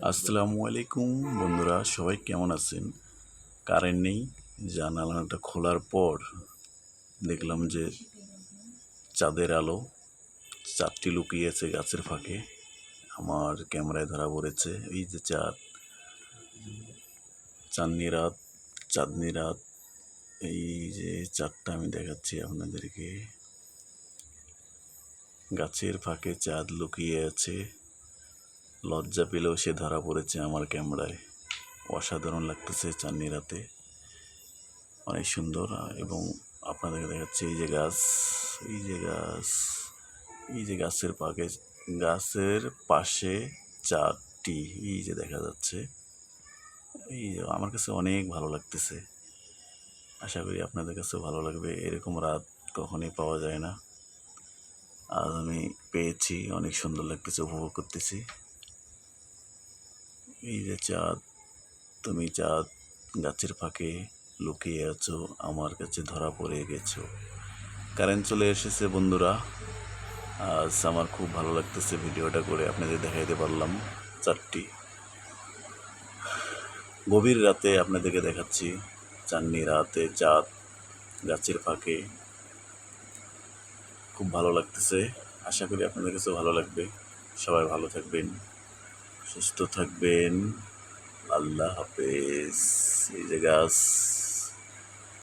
আসসালামু আলাইকুম বন্ধুরা, সবাই কেমন আছেন? কারেন্ট নেই। জানালাটা খোলার পর দেখলাম যে চাঁদের আলো, চাঁদটি লুকিয়েছে গাছের ফাঁকে। আমার ক্যামেরায় ধরা পড়েছে। এই যে চাঁদ, চাঁদনি রাত, চাঁদনি রাত। এই যে চাঁদটা আমি দেখাচ্ছি আপনাদেরকে। গাছের ফাঁকে চাঁদ লুকিয়ে আছে। লজ্জা পেলেও সে ধরা পড়েছে আমার ক্যামেরায়। অসাধারণ লাগতেছে চাঁদনি রাতে, অনেক সুন্দর। এবং আপনাদেরকে দেখাচ্ছি এই যে গাছ, এই যে গাছ, এই যে গাছের পাশে চারটি, এই যে দেখা যাচ্ছে। এই যে আমার কাছে অনেক ভালো লাগতেছে। আশা করি আপনাদের কাছে ভালো লাগবে। এরকম রাত কখনই পাওয়া যায় না। আজ আমি পেয়েছি, অনেক সুন্দর লাগতেছে, উপভোগ করতেছি। এই যে চাঁদ, তুমি চাঁদ গাছের ফাঁকে লুকিয়ে আছো, আমার কাছে ধরা পড়ে গেছো। কারেন্ট চলে এসেছে বন্ধুরা। আজ আমার খুব ভালো লাগতেছে ভিডিওটা করে আপনাদের দেখাইতে পারলাম। চারটি গভীর রাতে আপনাদেরকে দেখাচ্ছি চাঁদনি রাতে চাঁদ গাছের ফাঁকে। খুব ভালো লাগতেছে। আশা করি আপনাদের কাছে ভালো লাগবে। সবাই ভালো থাকবেন, সুস্থ থাকবেন। আল্লাহ হাফেজ। এই যে গাছ।